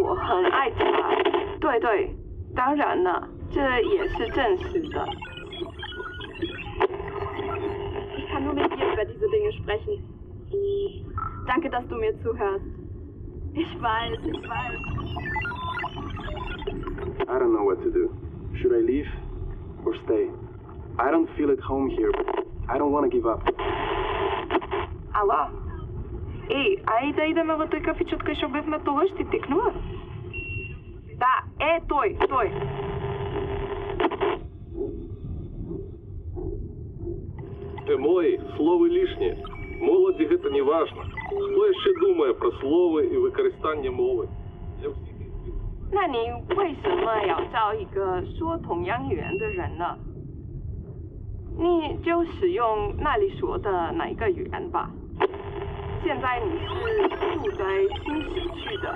我很爱他。对对，当然了，这也是真实的。Ich kann nur mit dir über diese Dinge sprechen. Danke, dass du mir zuhörst. Ich weiß. I don't know what to do. Should I leave or stay? I don't feel at home here, but I don't want to give up. Ало? Ей, ај да идеме во тој кафич од кај што бевме тогаш, ти текнува? Да, тој. Мої, слово лишнє. Молоді гэта не важно. Хто яшчэ думае пра словы і выкарыстанне мовы? Для ўсіх іх 那你为什么要招一个说同样语言的人呢？你就使用那里说的哪一个语言吧。现在你是住在新市区的，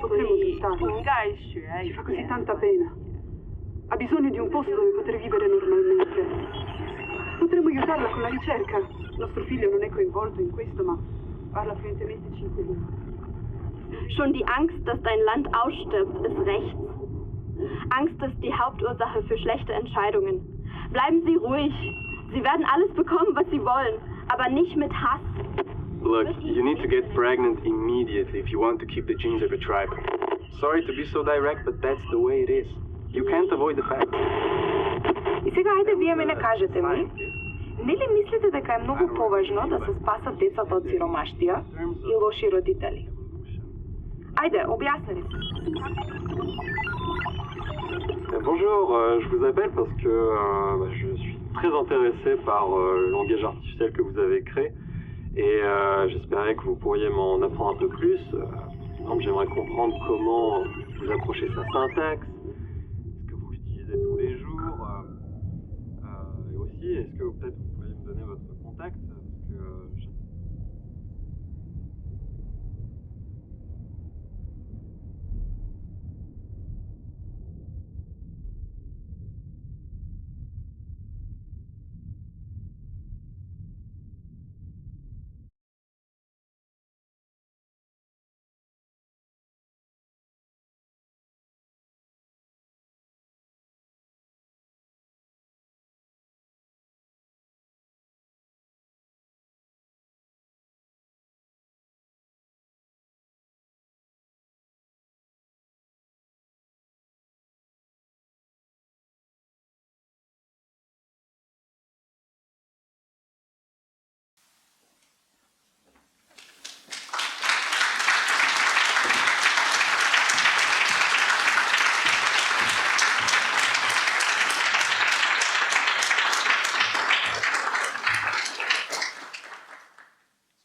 所以应该学语 Fa così 言。 tanta pena. Ha bisogno di un posto dove poter vivere normalmente. Potremmo aiutarla con la ricerca. Nostro figlio non è coinvolto in questo, ma parla fluentemente 5 lingue. Schon die Angst, dass dein Land ausstirbt, ist rechts. Angst ist die Hauptursache für schlechte Entscheidungen. Bleiben Sie ruhig. Sie werden alles bekommen, was Sie wollen, aber nicht mit Hass. Look, you need to get pregnant immediately if you want to keep the genes of your tribe. Sorry to be so direct, but that's the way it is. You can't avoid the facts. И сега ајде вие мене кажете ми, нели мислите дека е многу поважно да се спасат децата од сиромаштија и лоши родители? Ајде, објаснете. Bonjour, je vous appelle parce que je suis très intéressé par le langage artificiel que vous avez créé et j'espérais que vous pourriez m'en apprendre un peu plus. Par exemple, j'aimerais comprendre comment vous approchez sa syntaxe, est-ce que vous l'utilisez tous les jours, et aussi, est-ce que peut-être vous pourriez me donner votre contact parce que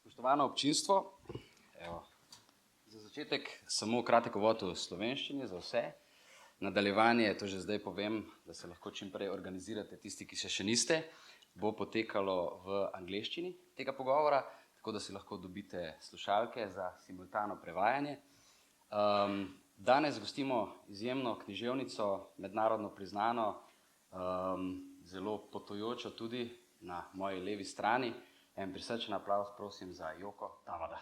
Spoštovano občinstvo, evo, za začetek samo kratek uvod v slovenščini za vse. Nadaljevanje, to že zdaj povem, da se lahko čim prej organizirate tisti, ki se še niste, bo potekalo v angleščini tega pogovora, tako da si lahko dobite slušalke za simultano prevajanje. Danes gostimo izjemno književnico, mednarodno priznano, zelo potujočo tudi na moji levi strani. En prisrčen aplavz prosim za Yoko Tawada.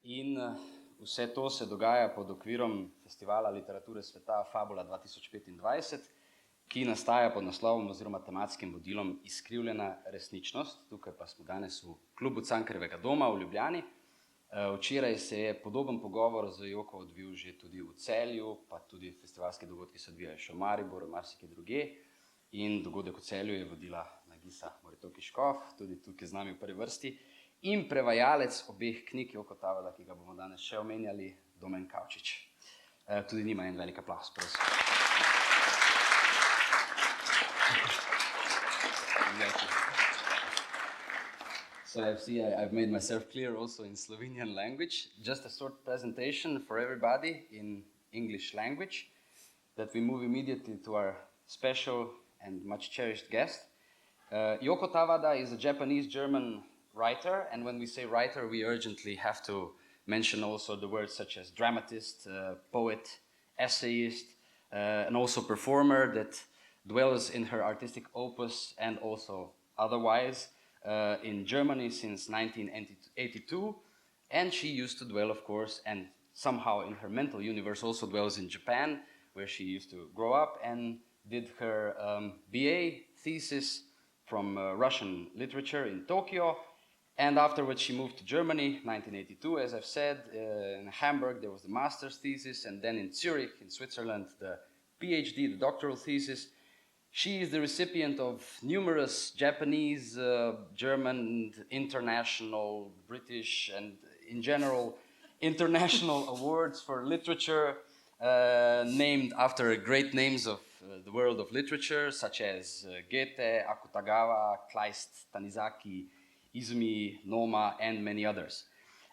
In vse to se dogaja pod okvirom Festivala literature sveta Fabula 2025, ki nastaja pod naslovom oziroma tematskim vodilom Izkrivljena resničnost. Tukaj pa smo danes v Klubu Cankarjevega doma v Ljubljani. Včeraj se je podoben pogovor z Yoko odvil že tudi v Celju, pa tudi festivalski dogodki se odvijajo še v Mariboru, marsikje drugje. In dogodek v Celju je vodila Nagisa Moritoki-Škof, tudi tukaj z nami v prvi vrsti. In prevajalec obeh knjig Yoko Tawada, ki ga bomo danes še omenjali, Domen Kavčič. Tudi njima en velik aplavz, prosim. So I've made myself clear also in Slovenian language. Just a short presentation for everybody in English language, that we move immediately to our special and much cherished guest. Yoko Tawada is a Japanese-German writer, and when we say writer, we urgently have to mention also the words such as dramatist, poet, essayist, and also performer that dwells in her artistic opus and also otherwise in Germany since 1982, and she used to dwell, of course, and somehow in her mental universe also dwells in Japan, where she used to grow up and did her BA thesis from Russian literature in Tokyo, and afterwards she moved to Germany, 1982, as I've said. In Hamburg there was the master's thesis, and then in Zurich, in Switzerland, the PhD, the doctoral thesis. She is the recipient of numerous Japanese, German, international, British, and in general, international awards for literature, named after great names of the world of literature, such as Goethe, Akutagawa, Kleist, Tanizaki, Izumi, Noma, and many others.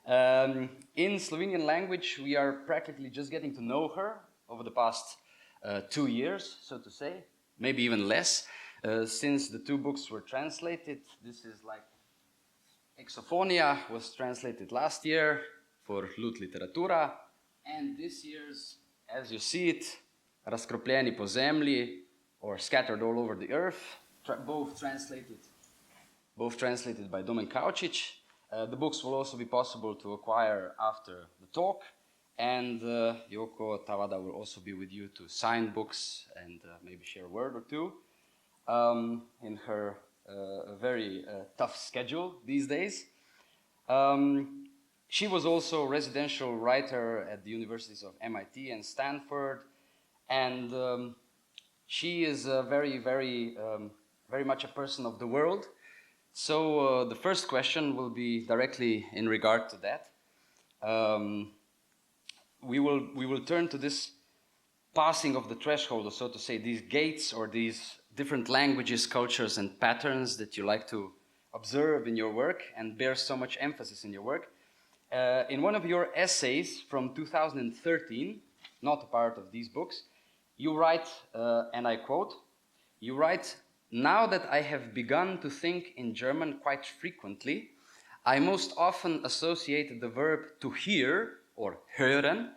In Slovenian language, we are practically just getting to know her over the past 2 years, so to say, maybe even less, since the 2 books were translated. This is like Exophonia was translated last year for Lud Literatura, and this year's, as you see it, Razkropljeni po zemlji, or Scattered All Over the Earth, both translated by Domen Kaučić. The books will also be possible to acquire after the talk, and Yoko Tawada will also be with you to sign books and maybe share a word or two in her very tough schedule these days. She was also a residential writer at the universities of MIT and Stanford, and she is very much a person of the world. So the first question will be directly in regard to that. We will turn to this passing of the threshold, or so to say, these gates or these different languages, cultures, and patterns that you like to observe in your work and bear so much emphasis in your work. In one of your essays from 2013, not a part of these books, you write, and I quote, you write, "Now that I have begun to think in German quite frequently, I most often associate the verb to hear, or hören,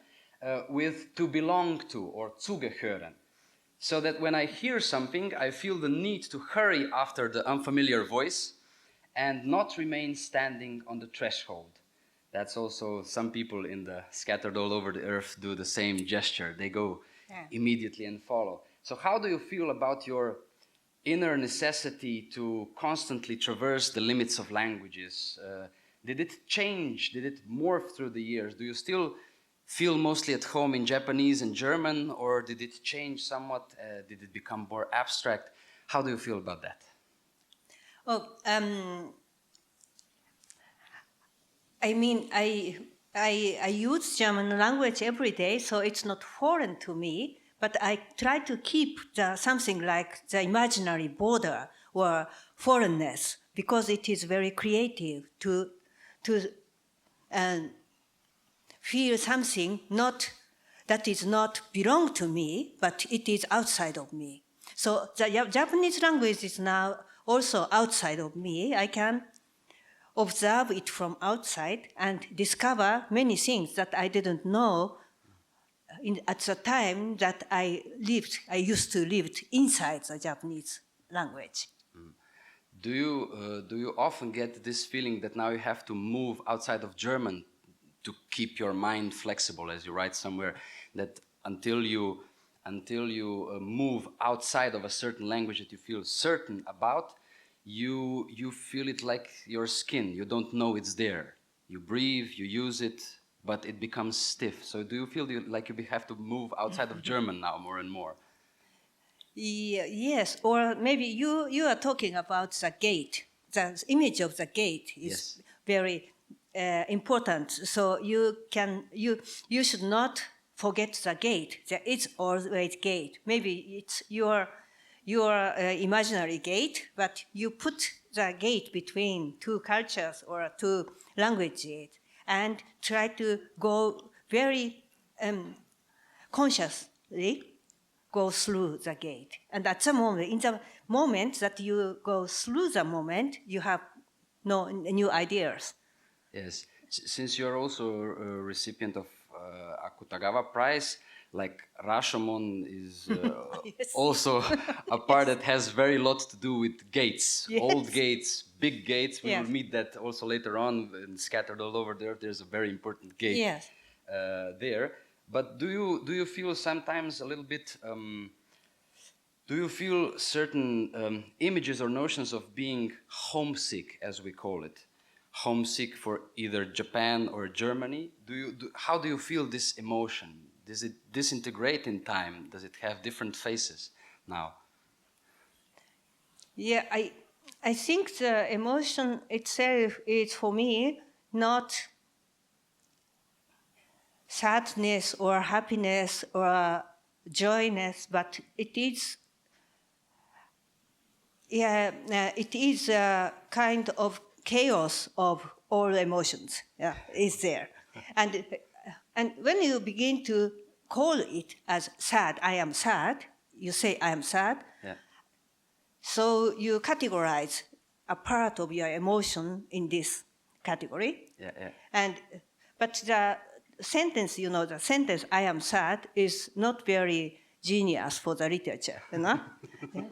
with to belong to, or zugehören. So that when I hear something, I feel the need to hurry after the unfamiliar voice and not remain standing on the threshold." That's also, some people in the Scattered All Over the Earth do the same gesture. They go immediately and follow. So how do you feel about your inner necessity to constantly traverse the limits of languages? Did it change? Did it morph through the years? Do you still feel mostly at home in Japanese and German, or did it change somewhat? Did it become more abstract? How do you feel about that? Well, I mean, I use German language every day, so it's not foreign to me, but I try to keep something like the imaginary border or foreignness, because it is very creative to feel something that is not belong to me, but it is outside of me. So the Japanese language is now also outside of me. I can observe it from outside and discover many things that I didn't know at the time that I used to live inside the Japanese language. Do you often get this feeling that now you have to move outside of German to keep your mind flexible, as you write somewhere, that until you move outside of a certain language that you feel certain about, you feel it like your skin. You don't know it's there. You breathe, you use it, but it becomes stiff. So do you feel like you have to move outside of German now more and more? Yes, or maybe you are talking about the gate. The image of the gate is very important. So you should not forget the gate. There is always gate. Maybe it's your imaginary gate, but you put the gate between two cultures or two languages and try to go very consciously go through the gate. And at the moment, in the moment that you go through the moment, you have no new ideas. Yes, since you're also a recipient of Akutagawa Prize, like Rashomon is Yes. also a part that has very lot to do with gates, Yes. old gates, big gates. We Yes. will meet that also later on, and scattered all over the earth. There's a very important gate Yes. there. But do you feel sometimes a little bit? Do you feel certain images or notions of being homesick, as we call it? Homesick for either Japan or Germany? How do you feel this emotion? Does it disintegrate in time? Does it have different faces now? Yeah, I think the emotion itself is for me not sadness or happiness or joyness, but it is a kind of chaos of all emotions. Yeah, is there, and when you begin to call it as sad, I am sad. You say I am sad. Yeah. So you categorize a part of your emotion in this category. Yeah. But the sentence, the sentence "I am sad" is not very genius for the literature.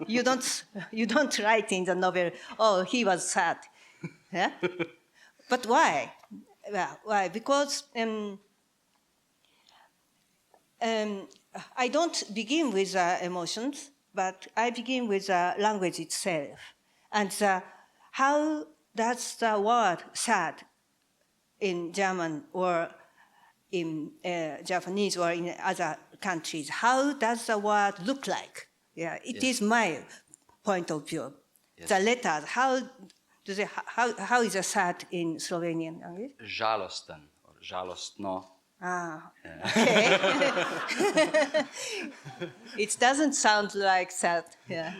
You don't write in the novel, "Oh, he was sad." Yeah. But why? Well, why? Because I don't begin with emotions, but I begin with the language itself. And how does the word sad in German or in Japanese or in other countries, how does the word look like? Yeah, it is my point of view. Yes. The letters, how is a sad in Slovenian language? Žalosten or žalostno. Ah, okay. It doesn't sound like sad. Yeah.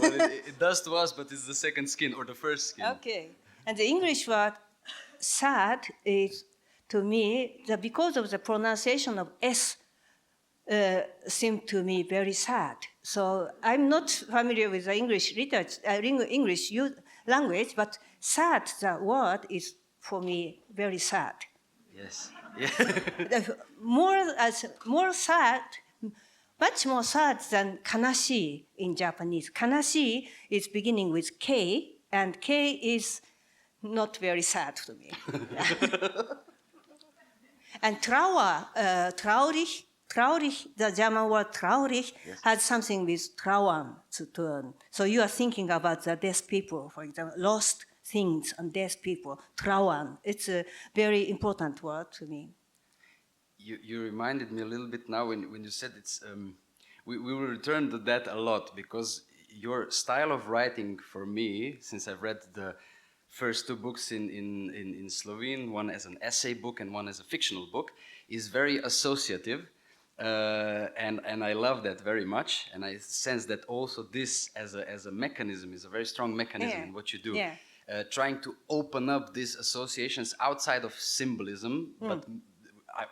Well, it does to us, but it's the second skin or the first skin. Okay. And the English word sad is, to me, because of the pronunciation of S, seemed to me very sad. So I'm not familiar with the English literature, English language, but sad, the word is for me very sad. Yes. Yeah. More sad, much more sad than kanashi in Japanese. Kanashi is beginning with K, and K is not very sad to me. And traurig, the German word traurig, yes, has something with trauern to turn. So you are thinking about the dead people, for example, lost things and dead people, trauern. It's a very important word to me. You reminded me a little bit now when you said it's. We will return to that a lot, because your style of writing for me, since I've read the first two books in Slovene, one as an essay book and one as a fictional book, is very associative, and I love that very much, and I sense that also this as a mechanism is a very strong mechanism in what you do, trying to open up these associations outside of symbolism, but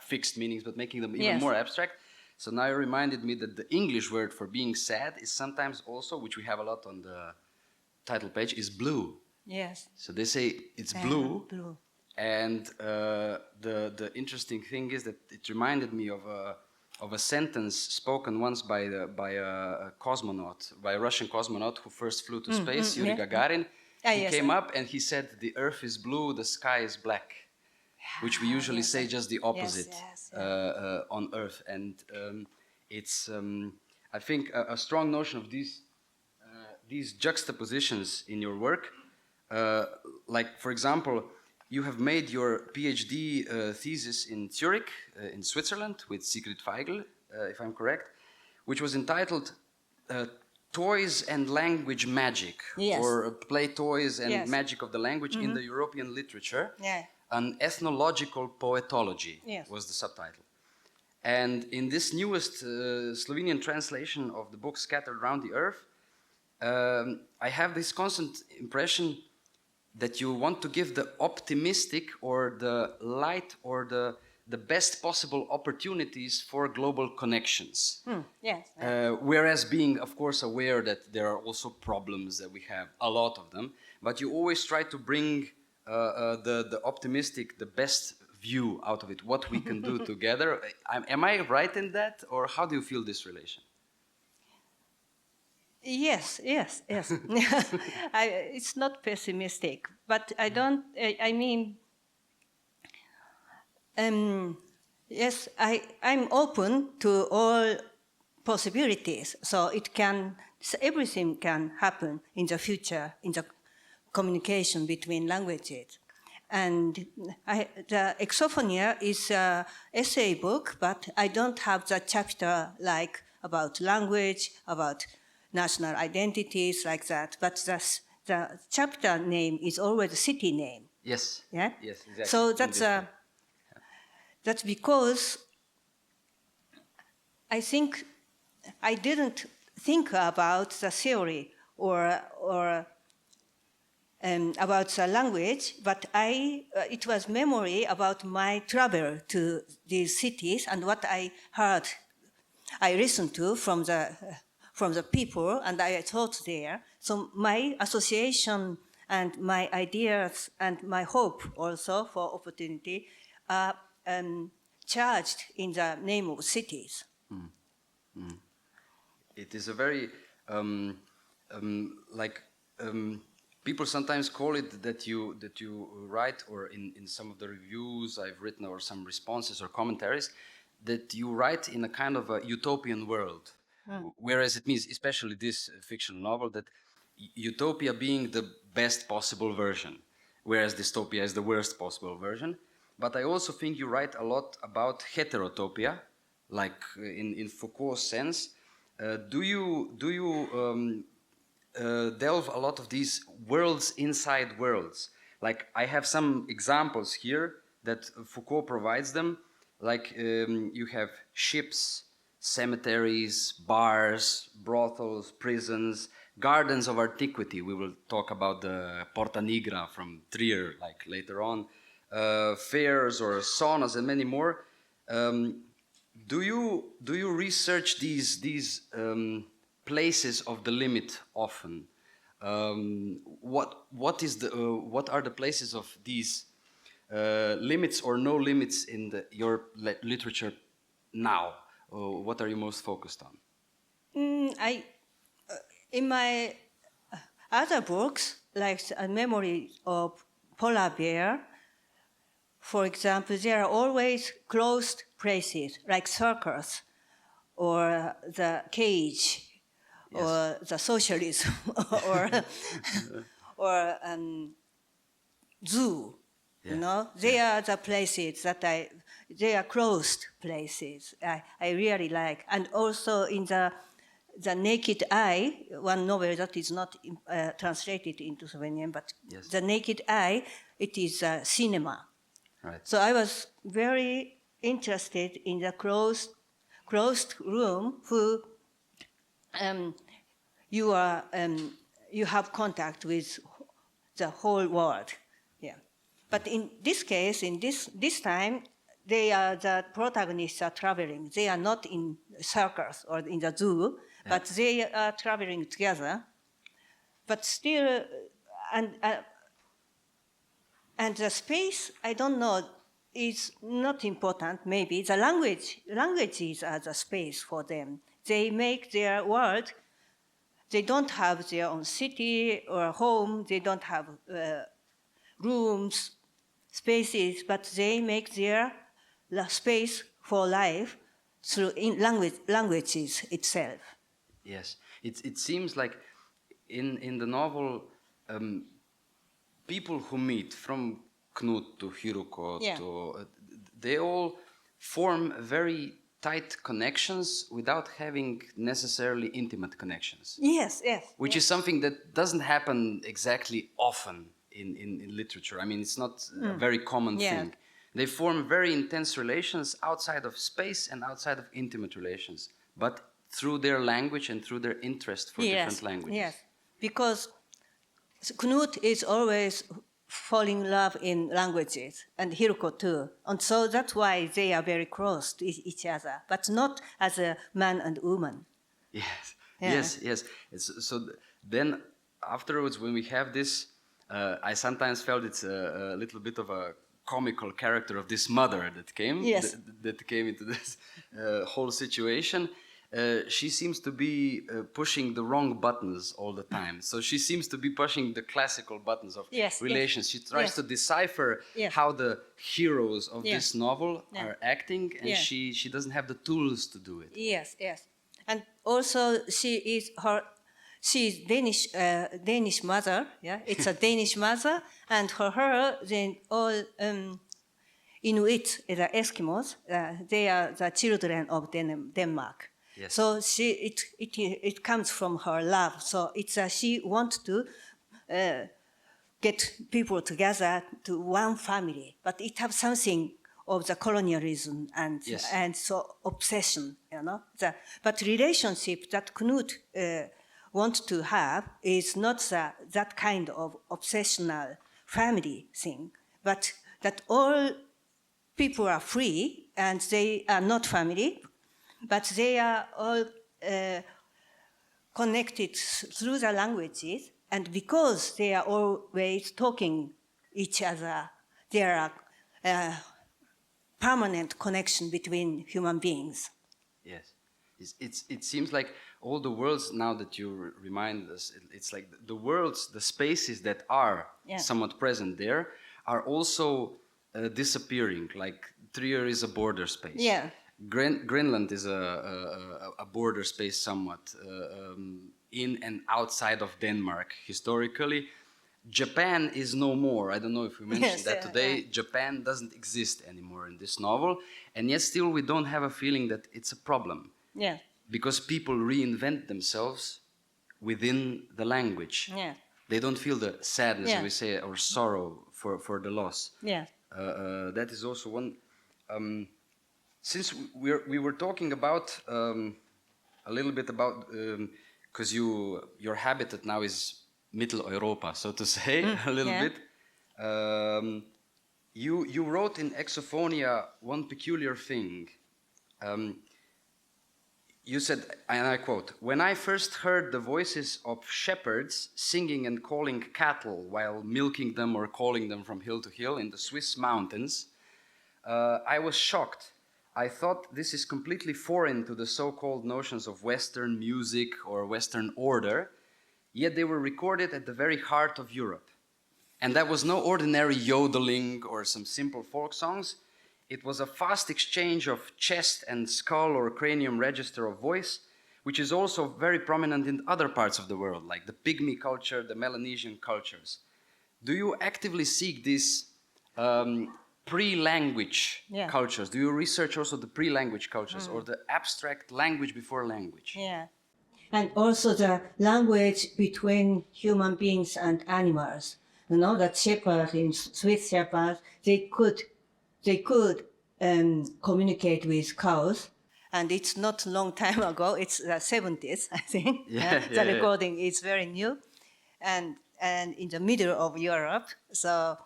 fixed meanings, but making them even more abstract. So now you reminded me that the English word for being sad is sometimes also, which we have a lot on the title page, is blue. Yes. So they say it's blue, blue. And the interesting thing is that it reminded me of a sentence spoken once by a cosmonaut, by a Russian cosmonaut who first flew to space, Yuri Gagarin. He came up and he said, "The earth is blue, the sky is black," which we usually say just the opposite on earth. And it's, I think, a strong notion of these juxtapositions in your work. Like, for example, you have made your PhD thesis in Zurich, in Switzerland, with Sigrid Feigl, if I'm correct, which was entitled Toys and Language Magic, or Play Toys and Magic of the Language in the European Literature. An ethnological poetology was the subtitle. And in this newest Slovenian translation of the book Scattered Around the Earth, I have this constant impression that you want to give the optimistic or the light or the best possible opportunities for global connections. Whereas being, of course, aware that there are also problems, that we have a lot of them, but you always try to bring the optimistic, the best view out of it, what we can do together. Am I right in that, or how do you feel this relation? Yes. It's not pessimistic, but I don't. I mean, yes, I'm open to all possibilities. So everything can happen in the future in the communication between languages. And the Exophonia is an essay book, but I don't have the chapter like about language, about national identities, like that. But the chapter name is always a city name. Yes. Yeah. Yes, exactly. So that's because I think I didn't think about the theory or about the language, but it was memory about my travel to these cities and what I heard, I listened to from the people, and I taught there. So my association and my ideas and my hope also for opportunity are charged in the name of cities. It is a very people sometimes call it that you write, or in some of the reviews I've written or some responses or commentaries, that you write in a kind of a utopian world. Whereas it means, especially this fictional novel, that utopia being the best possible version, whereas dystopia is the worst possible version. But I also think you write a lot about heterotopia, like in Foucault's sense. Do you delve a lot of these worlds inside worlds? Like, I have some examples here that Foucault provides them. Like you have ships, cemeteries, bars, brothels, prisons, gardens of antiquity. We will talk about the Porta Nigra from Trier, like later on. Fairs or saunas and many more. Do you research these places of the limit often? What are the places of these limits or no limits in your literature now? What are you most focused on? In my other books, like A Memory of Polar Bear, for example, there are always closed places, like circus, or the cage, yes, or the socialism, or zoo. Yeah. You know, they are the places that they are closed places. I really like, and also in the Naked Eye, one novel that is not translated into Slovenian, but yes, The Naked Eye, it is cinema. Right. So I was very interested in the closed room who you have contact with the whole world. Yeah. But in this case, in this time, the protagonists are traveling. They are not in circus or in the zoo, yeah, but they are traveling together. But still, and the space, I don't know, is not important, maybe. The languages are the space for them. They make their world, they don't have their own city or home, they don't have rooms, spaces, but they make their space for life through languages itself. Yes, it seems like in the novel, people who meet, from Knut to Hiruko, yeah, they all form very tight connections without having necessarily intimate connections. Yes, yes. Which is something that doesn't happen exactly often in literature. I mean, it's not a very common thing. They form very intense relations outside of space and outside of intimate relations, but through their language and through their interest for different languages. Yes, because Knut is always falling in love in languages, and Hiruko too. And so that's why they are very close to each other, but not as a man and woman. Yes, yeah, yes. So then afterwards, when we have this, I sometimes felt it's a little bit of a comical character of this mother that came, Yes. that came into this whole situation. She seems to be pushing the wrong buttons all the time. So she seems to be pushing the classical buttons of Yes, relations. yes. She tries Yes. to decipher Yes. how the heroes of Yeah. this novel Yeah. are acting, and Yeah. she doesn't have the tools to do it. Yes, yes. And also she is Danish mother, yeah, it's a Danish mother, and her then all Inuit, the Eskimos, they are the children of Denmark. Yes. So it comes from her love. So it's she wants to get people together to one family, but it has something of the colonialism and Yes. and so obsession, you know. But relationship that Knut wants to have is not that kind of obsessional family thing, but that all people are free and they are not family, but they are all connected through the languages, and because they are always talking each other, there are permanent connection between human beings. Yes, it seems like all the worlds, now that you remind us, it's like the worlds, the spaces that are somewhat present there are also disappearing. Like Trier is a border space. Yeah. Greenland is a border space somewhat in and outside of Denmark historically. Japan is no more. I don't know if we mentioned that today. Yeah. Japan doesn't exist anymore in this novel, and yet still we don't have a feeling that it's a problem. Yeah. Because people reinvent themselves within the language. Yeah. They don't feel the sadness, we say, or sorrow for the loss. Yeah. That is also one. Since we were talking about a little bit about, because your habitat now is Mittel-Europa, so to say, a little bit. You wrote in Exophonia one peculiar thing. You said, and I quote, "When I first heard the voices of shepherds singing and calling cattle while milking them or calling them from hill to hill in the Swiss mountains, I was shocked. I thought this is completely foreign to the so-called notions of Western music or Western order, yet they were recorded at the very heart of Europe. And that was no ordinary yodeling or some simple folk songs. It was a fast exchange of chest and skull or cranium register of voice, which is also very prominent in other parts of the world, like the Pygmy culture, the Melanesian cultures. Do you actively seek these pre-language cultures? Do you research also the pre-language cultures or the abstract language before language? Yeah. And also the language between human beings and animals. You know, that shepherds, in Swiss shepherds, they could communicate with cows. And it's not a long time ago, it's the 70s, I think. The recording is very new. And in the middle of Europe, so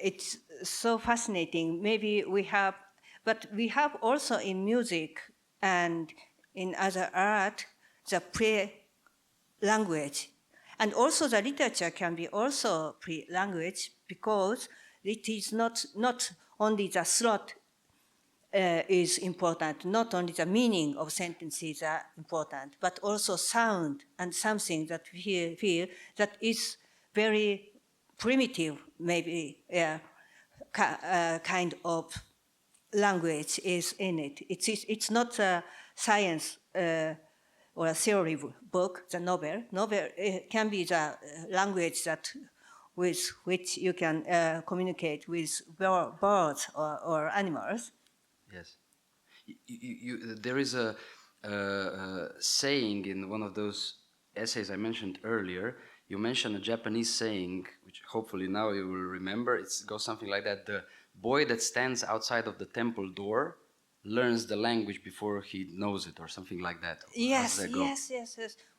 it's so fascinating. Maybe we have also in music and in other art, the pre-language. And also the literature can be also pre-language because it is not only the thought is important, not only the meaning of sentences are important, but also sound and something that we feel that is very primitive, maybe, kind of language is in it. It's not a science or a theory book, the novel. Novel can be the language that with which you can communicate with birds or animals. Yes. There is a saying in one of those essays I mentioned earlier. You mentioned a Japanese saying, which hopefully now you will remember. It goes something like that: the boy that stands outside of the temple door learns the language before he knows it, or something like that. Yes.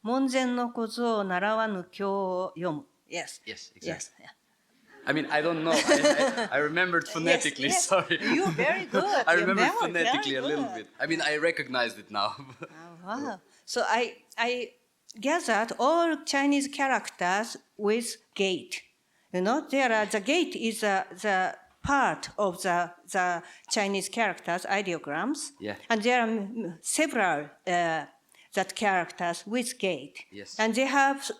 Monzen no kozu o narawa nu kyō o yomu. Yes. Yes, exactly. Yes. Yeah. I mean, I don't know. I remembered phonetically, yes. Sorry. You're very good. I remember phonetically a little bit. I mean, I recognized it now. Wow. So I gathered all Chinese characters with gate. You know, the gate is the part of the Chinese characters, ideograms, and there are several that characters with gate, and they have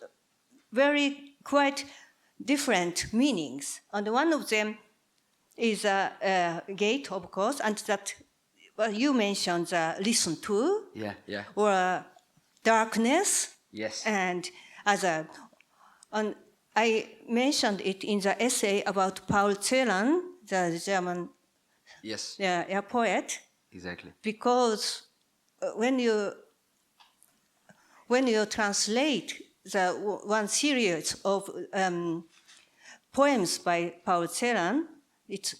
very quite different meanings. And one of them is a gate, of course, and that you mentioned listen to, or darkness, and other. And I mentioned it in the essay about Paul Celan, the German poet. Exactly. Because when you translate the one series of poems by Paul Celan, it's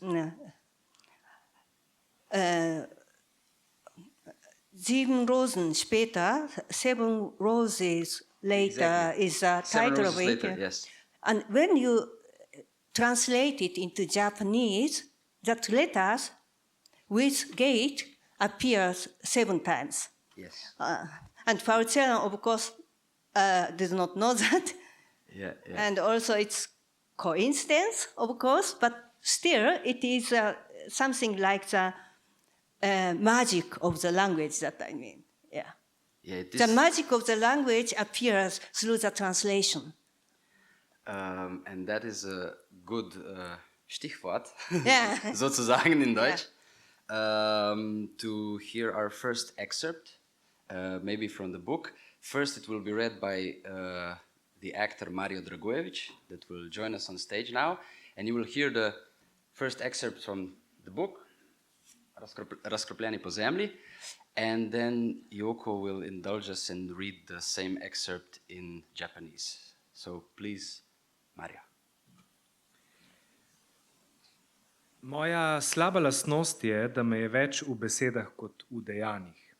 Sieben Rosen später, Seven Roses later is the title of it. Later, yes. And when you translate it into Japanese, that letters with gate appears 7 times. Yes. And Paul Celan, of course, does not know that. And also it's coincidence, of course, but still it is something like the magic of the language that I mean. The magic of the language appears through the translation. And that is a good Stichwort, sozusagen in Deutsch, to hear our first excerpt, maybe from the book. First, it will be read by the actor Mario Dragojević, that will join us on stage now, and you will hear the first excerpt from the book, Razkropljeni po zemlji, and then Yoko will indulge us and read the same excerpt in Japanese. So please, Mario. Moja slaba lastnost je, da me je več v besedah kot v dejanjih.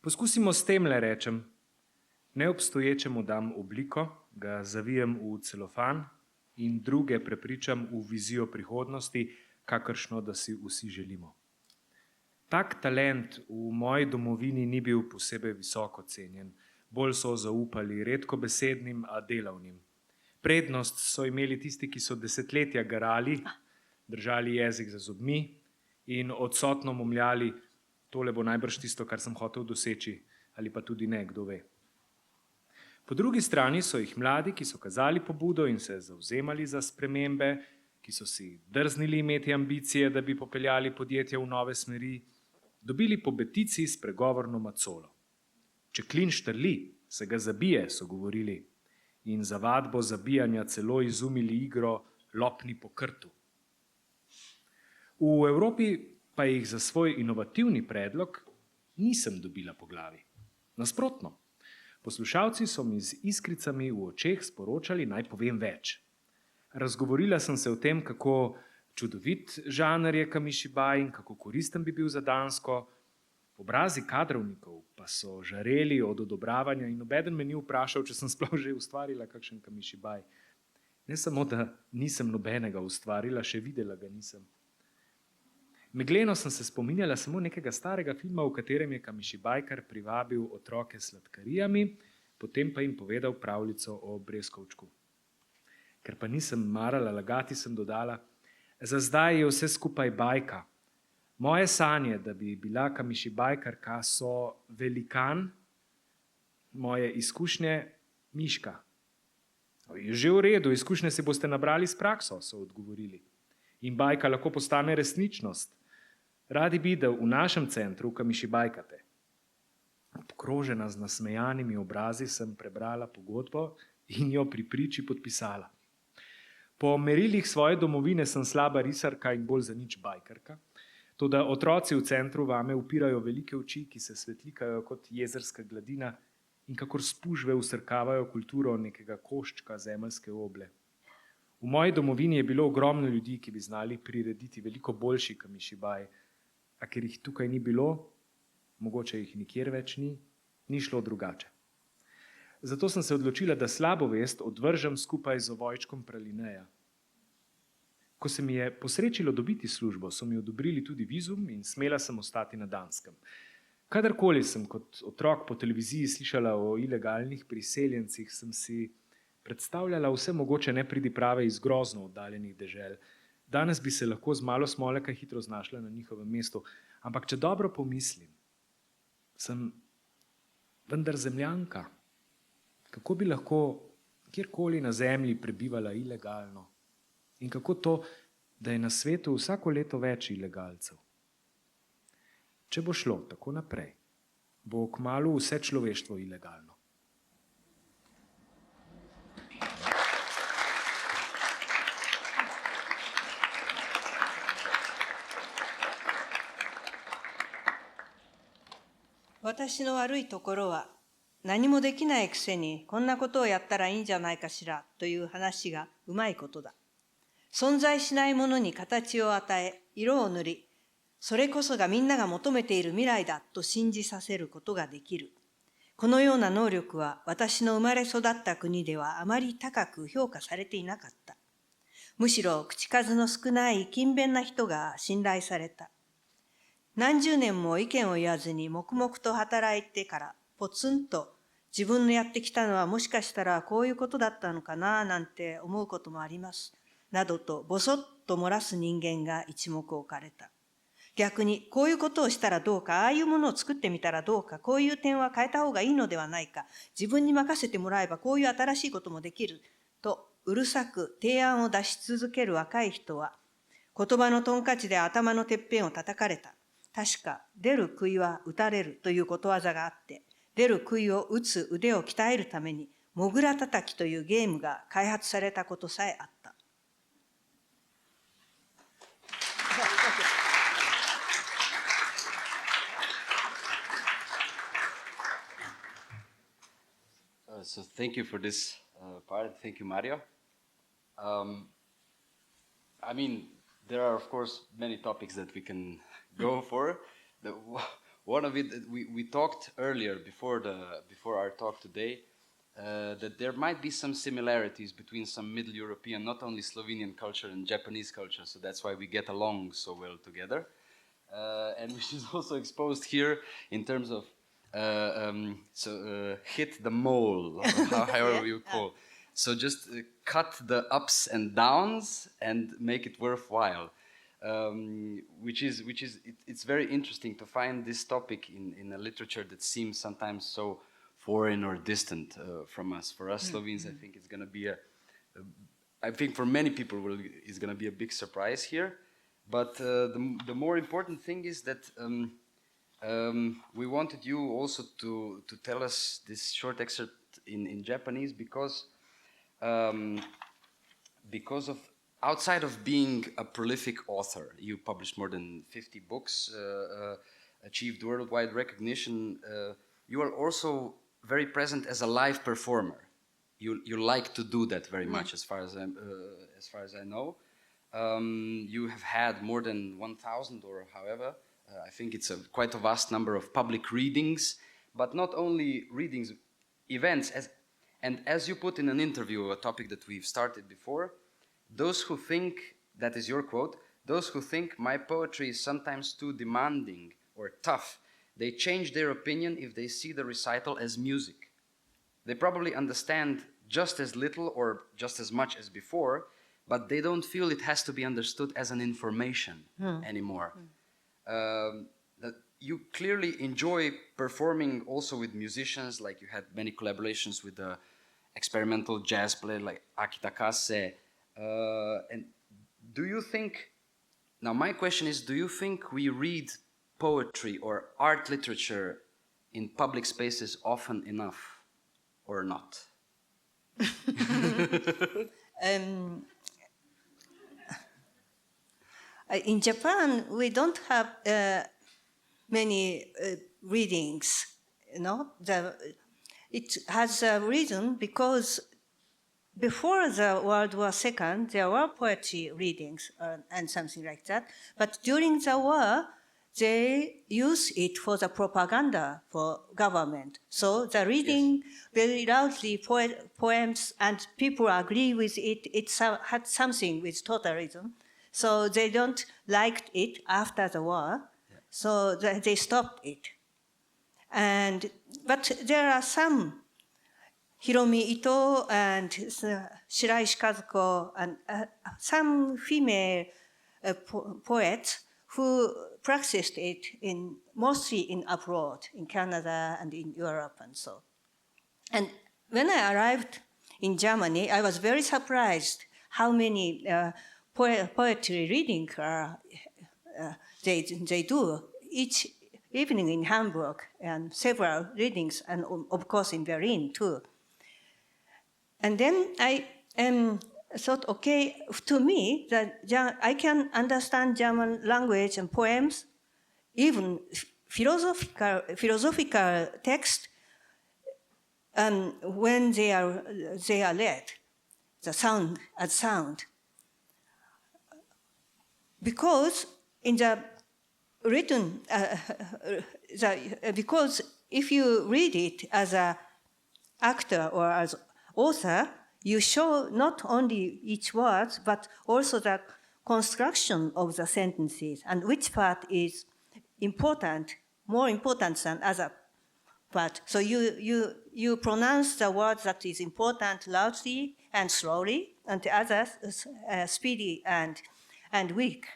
Poskusimo s tem le rečem, neobstoječemu dam obliko, ga zavijem v celofan in druge prepričam v vizijo prihodnosti, kakršno da si vsi želimo. Tak talent v moji domovini ni bil posebej visoko cenjen, bolj so zaupali redkobesednim, a delavnim. Prednost so imeli tisti, ki so desetletja garali, držali jezik za zobmi in odsotno momljali, tole bo najbrž tisto, kar sem hotel doseči, ali pa tudi ne, kdo ve. Po drugi strani so jih mladi, ki so kazali pobudo in se zavzemali za spremembe, ki so si drznili imeti ambicije, da bi popeljali podjetje v nove smeri, dobili po betici s pregovorno macolo. Če klin štrli, se ga zabije, so govorili, in za vadbo zabijanja celo izumili igro lopni po krtu. V Evropi pa jih za svoj inovativni predlog nisem dobila po glavi. Nasprotno, poslušalci so mi z iskricami v očeh sporočali, naj povem več. Razgovorila sem se o tem, kako čudovit žanr je kamishibai in kako koristen bi bil za Dansko. Obrazi kadrovnikov pa so žareli od odobravanja in nobeden me ni vprašal, če sem sploh že ustvarila kakšen kamishibai. Ne samo, da nisem nobenega ustvarila, še videla ga nisem. Megleno sem se spominjala samo nekega starega filma, v katerem je kamishibaikar privabil otroke s sladkarijami, potem pa jim povedal pravljico o breskovčku. Ker pa nisem marala lagati, sem dodala, za zdaj je vse skupaj bajka. Moje sanje, da bi bila kamishibaikar, so velikan, moje izkušnje miška. Je že v redu, izkušnje si boste nabrali s prakso, so odgovorili. In bajka lahko postane resničnost. Radi bi, da v našem centru kamishibaikate. Obkrožena z nasmejanimi obrazi sem prebrala pogodbo in jo pri priči podpisala. Po merilih svoje domovine sem slaba risarka in bolj za nič bajkarka, toda otroci v centru vame upirajo velike oči, ki se svetlikajo kot jezerska gladina in kakor spužve usrkavajo kulturo nekega koščka zemeljske oble. V moji domovini je bilo ogromno ljudi, ki bi znali prirediti veliko boljši kamishibai, a ker jih tukaj ni bilo, mogoče jih nikjer več ni, ni šlo drugače. Zato sem se odločila, da slabo vest odvržem skupaj z ovojčkom pralineja. Ko se mi je posrečilo dobiti službo, so mi odobrili tudi vizum in smela sem ostati na Danskem. Kadarkoli sem kot otrok po televiziji slišala o ilegalnih priseljencih, sem si predstavljala vse mogoče nepridiprave iz grozno oddaljenih dežel. Danes bi se lahko z malo smole kaj hitro znašla na njihovem mestu, ampak če dobro pomislim, sem vendar zemljanka. Kako bi lahko kjerkoli na zemlji prebivala ilegalno? In kako to, da je na svetu vsako leto več ilegalcev? Če bo šlo tako naprej, bo kmalu vse človeštvo ilegalno. Watashi no warui tokoro wa 何もできないくせにこんなことをやったらいいんじゃないかしらという話がうまいことだ。存在しないものに形を与え、色を塗り、それこそがみんなが求めている未来だと信じさせることができる。このような能力は私の生まれ育った国ではあまり高く評価されていなかった。むしろ口数の少ない勤勉な人が信頼された。何十年も意見を言わずに黙々と働いてからポツンと自分のやってきたのはもしかしたらこういうことだったのかななんて思うこともあります。などとぼそっと漏らす人間が一目置かれた。逆にこういうことをしたらどうか、ああいうものを作ってみたらどうか、こういう点は変えた方がいいのではないか、自分に任せてもらえばこういう新しいこともできるとうるさく提案を出し続ける若い人は、言葉のトンカチで頭のてっぺんを叩かれた。確か出る杭は打たれるということわざがあって、出る杭を打つ腕を鍛えるためにモグラたたきというゲームが開発されたことさえあった。So thank you for this part. Thank you, Mario. I mean, there are of course many topics that we can go for. One of it, we talked earlier before our talk today, that there might be some similarities between some Middle European, not only Slovenian culture and Japanese culture, so that's why we get along so well together. And which is also exposed here in terms of hit the mole, or however you call. So just cut the ups and downs and make it worthwhile. It's very interesting to find this topic in a literature that seems sometimes so foreign or distant from us. For us Slovenes, I think it's going to be I think for many people it's going to be a big surprise here. But the more important thing is that we wanted you also to tell us this short excerpt in Japanese because of outside of being a prolific author, you published more than 50 books, achieved worldwide recognition. You are also very present as a live performer. You like to do that very much, as far as I know. You have had more than 1,000 or however. I think it's quite a vast number of public readings, but not only readings, events. As you put in an interview, a topic that we've started before, those who think, that is your quote, those who think my poetry is sometimes too demanding or tough, they change their opinion if they see the recital as music. They probably understand just as little or just as much as before, but they don't feel it has to be understood as an information anymore. That you clearly enjoy performing also with musicians, like you had many collaborations with the experimental jazz player like Akita Kase. And do you think, now my question is, do you think we read poetry or art literature in public spaces often enough or not? In Japan, we don't have many readings, you know. It has a reason because before the World War II, there were poetry readings and something like that. But during the war, they use it for the propaganda for government. So the reading very loudly poems and people agree with it. It had something with totalism. So they don't like it after the war. So they stopped it. But there are some Hiromi Ito and Shiraishi Kazuko and some female poets who practiced it mostly in abroad, in Canada and in Europe and so. And when I arrived in Germany, I was very surprised how many poetry readings they do each evening in Hamburg, and several readings, and of course in Berlin too. And then I thought, okay, to me, that I can understand German language and poems, even philosophical text, when they are read, the sound as sound. Because in the written, because if you read it as an actor or as author, you show not only each word, but also the construction of the sentences and which part is important, more important than other part. So you pronounce the word that is important loudly and slowly, and the others speedy and weak.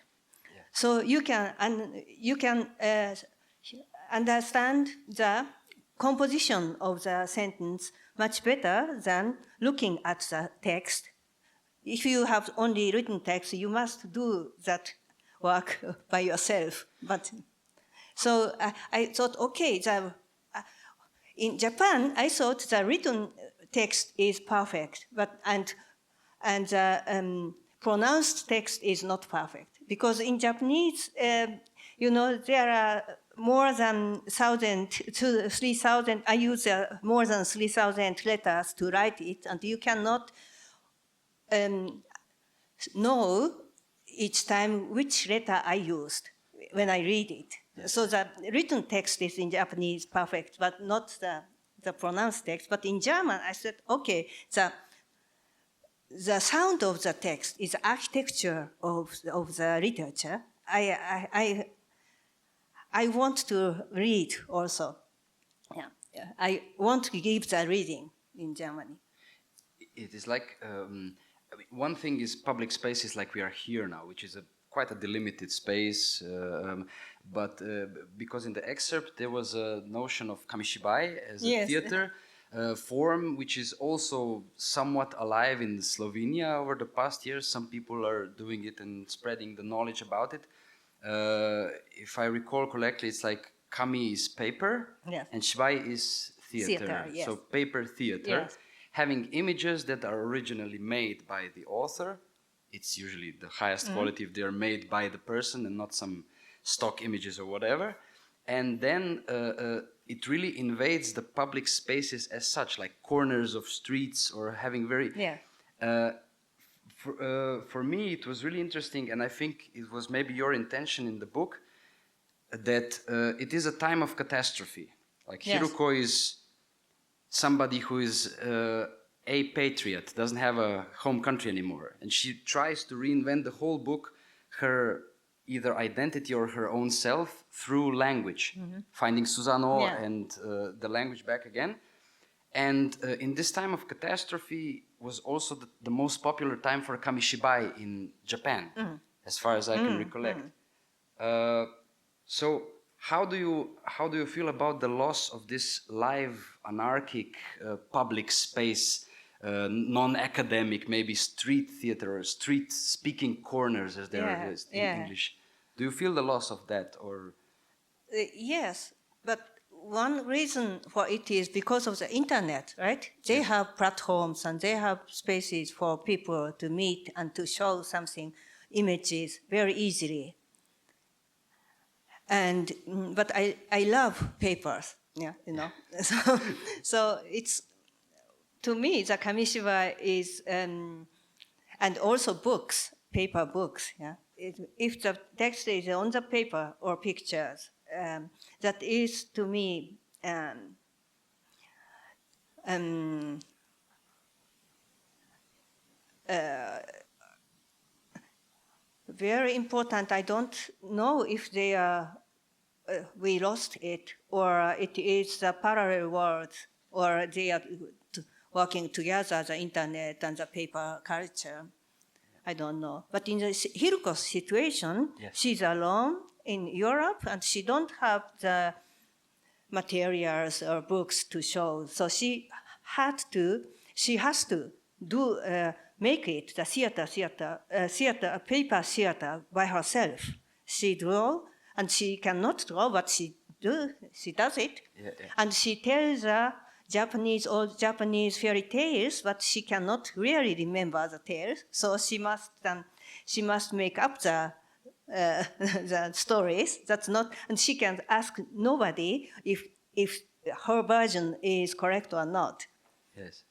Yeah. So you can understand the composition of the sentence much better than looking at the text. If you have only written text, you must do that work by yourself. But so I thought, okay, in Japan, I thought the written text is perfect, and pronounced text is not perfect, because in Japanese, there are more than 1,000 to 3,000. I use more than 3,000 letters to write it, and you cannot know each time which letter I used when I read it. So the written text is in Japanese perfect, but not the pronounced text. But in German, I said, okay, the sound of the text is architecture of the literature. I want to read also. Yeah. I want to give the reading in Germany. It is like, one thing is public spaces like we are here now, which is quite a delimited space, but because in the excerpt there was a notion of kamishibai as a theater form, which is also somewhat alive in Slovenia over the past years. Some people are doing it and spreading the knowledge about it. If I recall correctly, it's like kami is paper, and shibai is theater. Yes. So paper theater, having images that are originally made by the author. It's usually the highest quality if they're made by the person and not some stock images or whatever. And then it really invades the public spaces as such, like corners of streets or having very... For me, it was really interesting, and I think it was maybe your intention in the book, that it is a time of catastrophe. Like Hiruko is somebody who is a patriot, doesn't have a home country anymore, and she tries to reinvent the whole book, her either identity or her own self, through language, finding Susano and the language back again. And in this time of catastrophe was also the most popular time for kamishibai in Japan, as far as I can recollect. So how do you feel about the loss of this live, anarchic, public space, non-academic, maybe street theater or street speaking corners, as there is in English? Do you feel the loss of that, or? Yes, but one reason for it is because of the internet, right? They have platforms and they have spaces for people to meet and to show something, images, very easily. And but I love papers, So it's, to me, the kamishibai is, and also books, paper books. If the text is on the paper or pictures, that is, to me, very important. I don't know if they are, we lost it, or it is a parallel world, or they are, working together, the internet and the paper culture. I don't know. But in the Hiruko's situation, she's alone in Europe and she don't have the materials or books to show. So she has to do make it the theater, paper theater by herself. She draw and she cannot draw, but she does it, and she tells old Japanese fairy tales, but she cannot really remember the tales. So she must make up the stories. That's not, and she can ask nobody if her version is correct or not. Yes.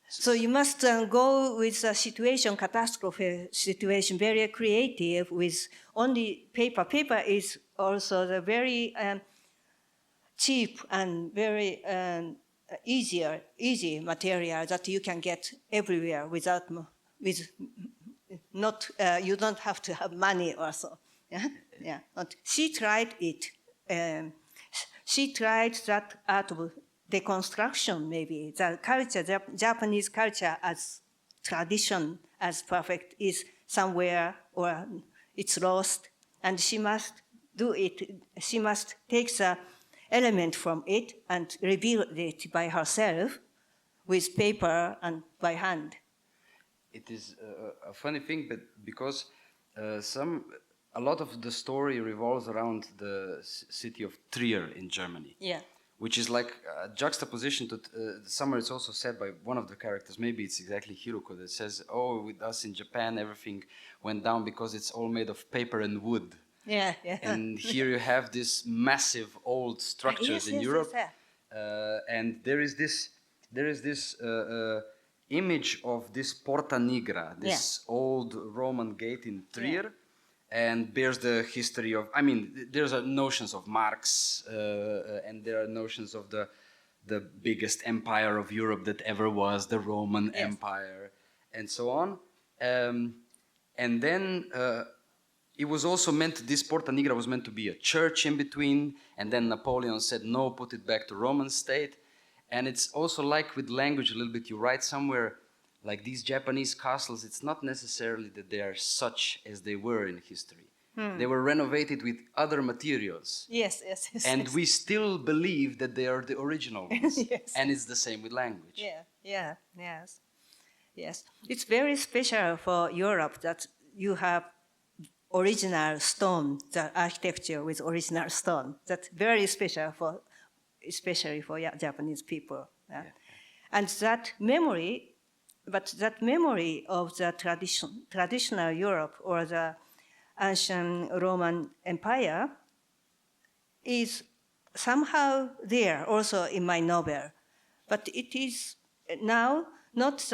So you must go with the situation, catastrophe situation, very creative with only paper. Paper is also the very cheap and very easy material that you can get everywhere you don't have to have money also. Yeah. But she tried it. She tried that art of deconstruction, maybe. The culture, Japanese culture as tradition, as perfect, is somewhere or it's lost. And she must do it. She must take the element from it and reveal it by herself with paper and by hand. It is a funny thing, but because a lot of the story revolves around the city of Trier in Germany. Yeah. Which is like a juxtaposition to somewhere it's also said by one of the characters, maybe it's exactly Hiruko, that says, oh, with us in Japan everything went down because it's all made of paper and wood. Yeah. And here you have this massive old structures in Europe. And there is this image of this Porta Nigra, this old Roman gate in Trier, and bears the history of, there's notions of Marx, and there are notions of the biggest empire of Europe that ever was, the Roman Empire, and so on. And then it was also this Porta Nigra was meant to be a church in between, and then Napoleon said, no, put it back to Roman state. And it's also like with language a little bit, you write somewhere, like these Japanese castles, it's not necessarily that they are such as they were in history. They were renovated with other materials. Yes. And we still believe that they are the original ones. And it's the same with language. Yes. It's very special for Europe that you have original stone, the architecture with original stone. That's very special especially for Japanese people. And that memory of the traditional Europe or the ancient Roman Empire is somehow there also in my novel. But it is now not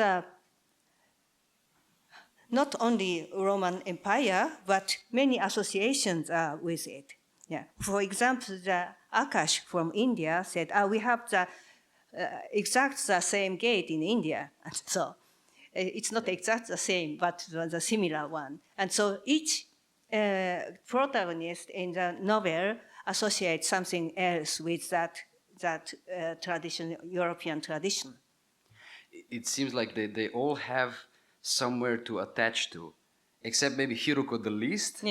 only Roman Empire, but many associations are with it. For example, the Akash from India said, we have the exact the same gate in India. And so it's not exact the same, but the similar one. And so each protagonist in the novel associates something else with that tradition, European tradition. It seems like they all have somewhere to attach to, except maybe Hiruko the least.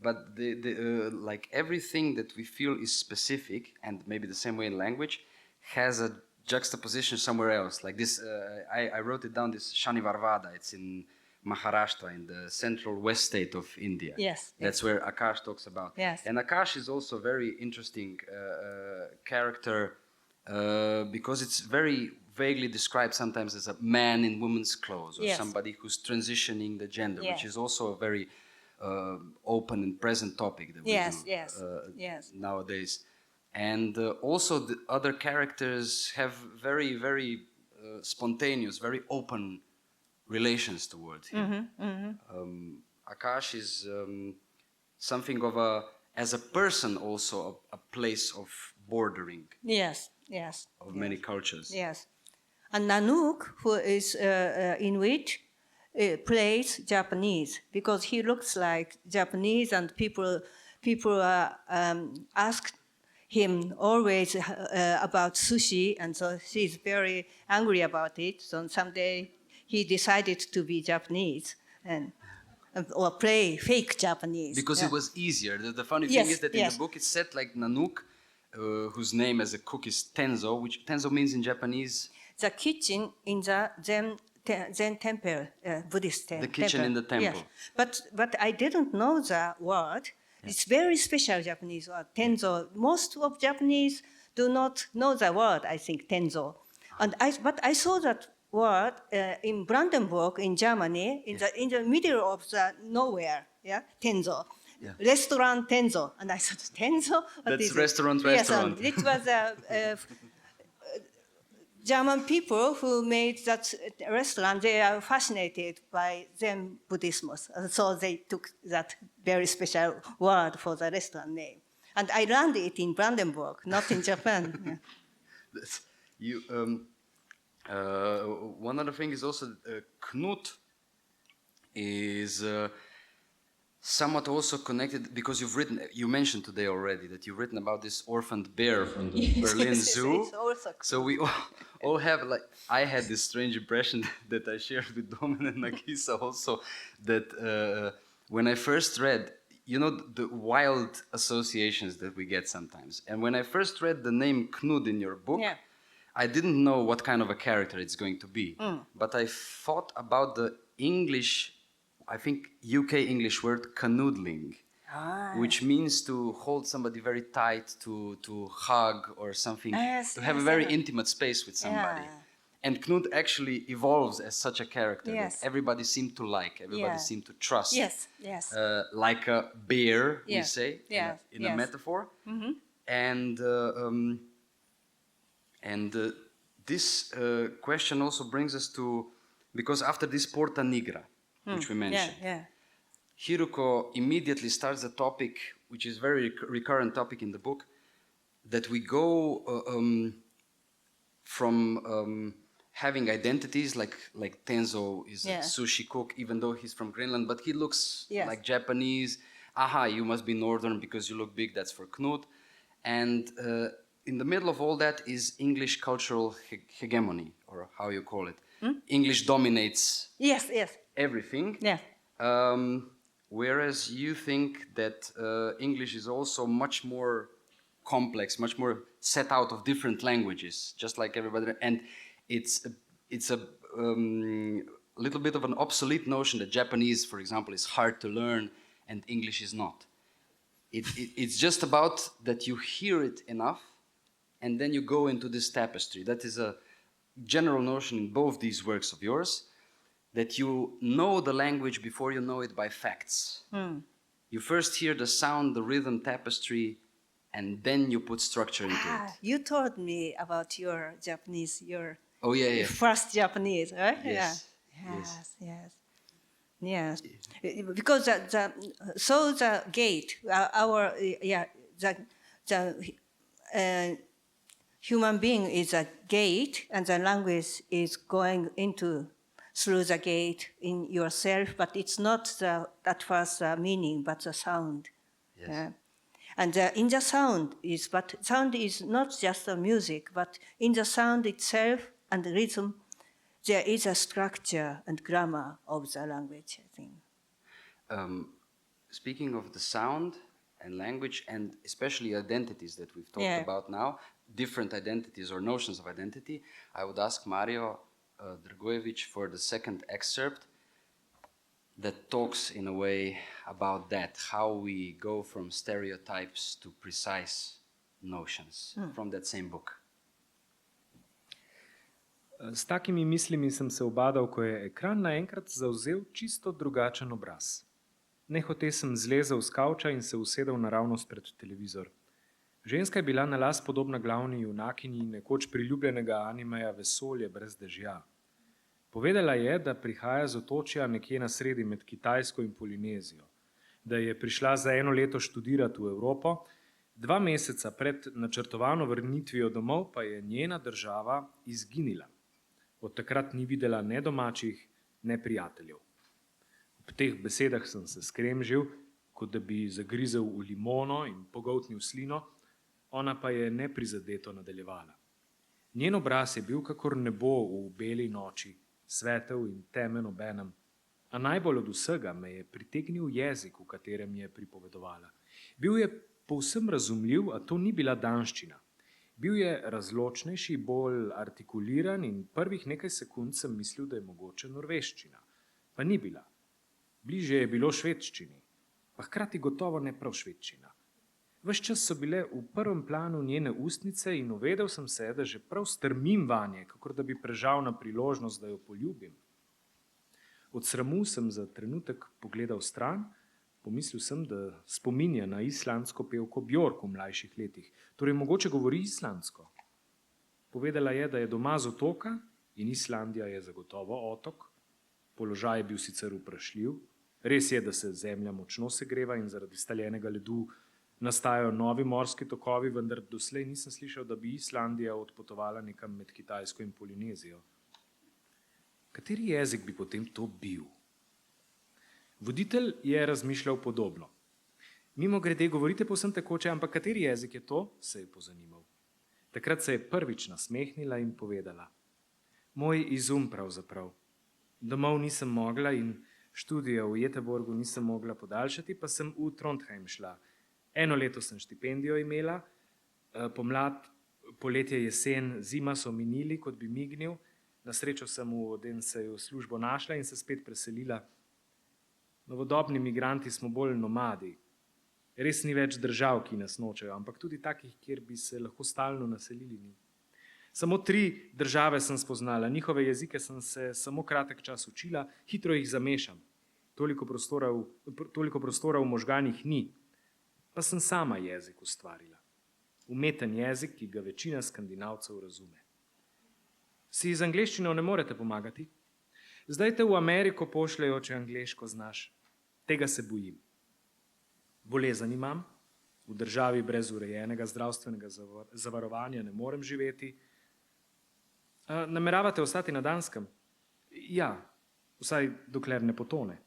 But like everything that we feel is specific, and maybe the same way in language, has a juxtaposition somewhere else. Like this, I wrote it down, this Shanivarvada, it's in Maharashtra, in the central west state of India. That's where Akash talks about. And Akash is also a very interesting character because it's very vaguely described sometimes as a man in woman's clothes, or somebody who's transitioning the gender, which is also a very open and present topic that we do nowadays. And also the other characters have very, very spontaneous, very open relations towards him. Akash is something of as a person also, a place of bordering. Of many cultures. And Nanook, who is Inuit, plays Japanese because he looks like Japanese, and people asked him always about sushi, and so he's very angry about it. So someday he decided to be Japanese or play fake Japanese. Because it was easier. The funny thing is that in the book it's said like Nanook, whose name as a cook is Tenzo, which Tenzo means in Japanese. The kitchen in the Zen temple, Buddhist temple. The kitchen in the temple. Yes. But I didn't know the word. It's very special Japanese word, Tenzo. Most of Japanese do not know the word, I think, Tenzo. But I saw that word in Brandenburg, in Germany, in the middle of the nowhere, Tenzo. Yeah. Restaurant Tenzo. And I thought, Tenzo? That's restaurant. Yes, and it was German people who made that restaurant. They are fascinated by Zen Buddhism. So they took that very special word for the restaurant name. And I learned it in Brandenburg, not in Japan. One other thing is also Knut is somewhat also connected, because you mentioned today already that you've written about this orphaned bear from the Berlin Zoo. So we all have, like, I had this strange impression that I shared with Domen and Nagisa also, that when I first read, you know, the wild associations that we get sometimes. And when I first read the name Knud in your book, I didn't know what kind of a character it's going to be. But I thought about the English, I think UK English word canoodling, which means to hold somebody very tight, to hug or something, to have a very intimate space with somebody. And Knud actually evolves as such a character that everybody seemed to like, everybody seemed to trust. Like a bear, we say, in a metaphor. And this question also brings us to, because after this Porta Nigra, which we mentioned, Hiruko immediately starts a topic, which is very recurrent topic in the book, that we go from having identities, like Tenzo is a sushi cook, even though he's from Greenland, but he looks like Japanese. Aha, you must be Northern because you look big, that's for Knut. And in the middle of all that is English cultural hegemony, or how you call it. English dominates everything. Whereas you think that English is also much more complex, much more set out of different languages, just like everybody. And it's a little bit of an obsolete notion that Japanese, for example, is hard to learn and English is not. It's just about that you hear it enough and then you go into this tapestry. That is a general notion in both these works of yours, that you know the language before you know it by facts. You first hear the sound, the rhythm, tapestry, and then you put structure into it. You told me about your Japanese, your first Japanese, right? Yes. Yes. Because the gate, the human being is a gate, and the language is going through the gate in yourself, but it's not that first meaning, but the sound. And in the sound is not just the music, but in the sound itself and the rhythm, there is a structure and grammar of the language, I think. Speaking of the sound and language, and especially identities that we've talked about now, different identities or notions of identity, I would ask Mario Dragojević for the second excerpt that talks in a way about that, how we go from stereotypes to precise notions from that same book. S takimi mislimi sem se ubadal, ko je ekran naenkrat zavzel čisto drugačen obraz. Nehote sem zlezel s kavča in se usedel naravnost pred televizor. Ženska je bila na las podobna glavni junakinji nekoč priljubljenega animeja Vesolje brez dežja. Povedala je, da prihaja z otočja nekje na sredi med Kitajsko in Polinezijo, da je prišla za 1 leto študirati v Evropo, 2 meseca pred načrtovano vrnitvijo domov pa je njena država izginila. Od takrat ni videla ne domačih, ne prijateljev. Ob teh besedah sem se skremžil, kot da bi zagrizel v limono in pogoltnil slino, ona pa je neprizadeto nadaljevala. Njen obraz je bil kakor nebo v beli noči, svetel in temen obenem, a najbolj od vsega me je pritegnil jezik, v katerem je pripovedovala. Bil je povsem razumljiv, a to ni bila danščina. Bil je razločnejši, bolj artikuliran in prvih nekaj sekund sem mislil, da je mogoče norveščina. Pa ni bila. Bliže je bilo švedščini, pa hkrati gotovo ne prav švedščina. Ves čas so bile v prvem planu njene ustnice in uvedel sem se, da že prav strmim vanje, kakor da bi prežal na priložnost, da jo poljubim. Od sramu sem za trenutek pogledal stran, pomislil sem, da spominja na islandsko pevko Bjork v mlajših letih, torej mogoče govori islandsko. Povedala je, da je doma z otoka in Islandija je zagotovo otok. Položaj je bil sicer vprašljiv. Res je, da se zemlja močno segreva in zaradi staljenega ledu nastajajo novi morski tokovi, vendar doslej nisem slišal, da bi Islandija odpotovala nekam med Kitajsko in Polinezijo. Kateri jezik bi potem to bil? Voditelj je razmišljal podobno. Mimogrede, govorite povsem tekoče, ampak kateri jezik je to? Se je pozanimal. Takrat se je prvič nasmehnila in povedala. Moj izum pravzaprav. Domov nisem mogla in študija v Göteborgu nisem mogla podaljšati, pa sem v Trondheim šla. 1 leto sem štipendijo imela, pomlad, poletje, jesen, zima so minili, kot bi mignil. Na srečo sem v Odenseju službo našla in se spet preselila. Novodobni migranti smo bolj nomadi. Res ni več držav, ki nas nočejo, ampak tudi takih, kjer bi se lahko stalno naselili ni. Samo 3 države sem spoznala, njihove jezike sem se samo kratek čas učila, hitro jih zamešam. Toliko prostora v možganih ni. Pa sem sama jezik ustvarila. Umeten jezik, ki ga večina Skandinavcev razume. Si iz angleščino ne morete pomagati? Zdaj te v Ameriko pošljejo, če angleško znaš. Tega se bojim. Bolezen imam, v državi brez urejenega zdravstvenega zavarovanja ne morem živeti. Nameravate ostati na Danskem? Ja, vsaj dokler ne potone.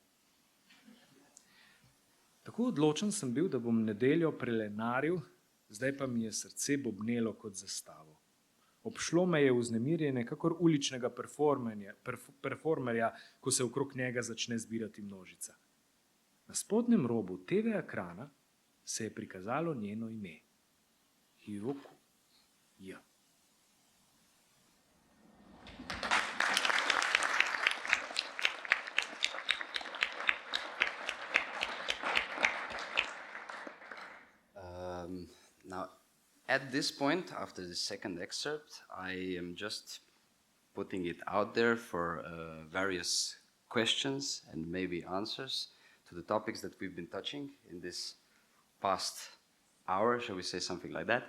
Tako odločen sem bil, da bom nedeljo prelenaril, zdaj pa mi je srce bobnelo kot zastavo. Obšlo me je vznemirjenje kakor uličnega performerja, ko se okrog njega začne zbirati množica. Na spodnjem robu TV ekrana se je prikazalo njeno ime. Hiroku. Ja. Now, at this point, after the second excerpt, I am just putting it out there for various questions and maybe answers to the topics that we've been touching in this past hour, shall we say something like that.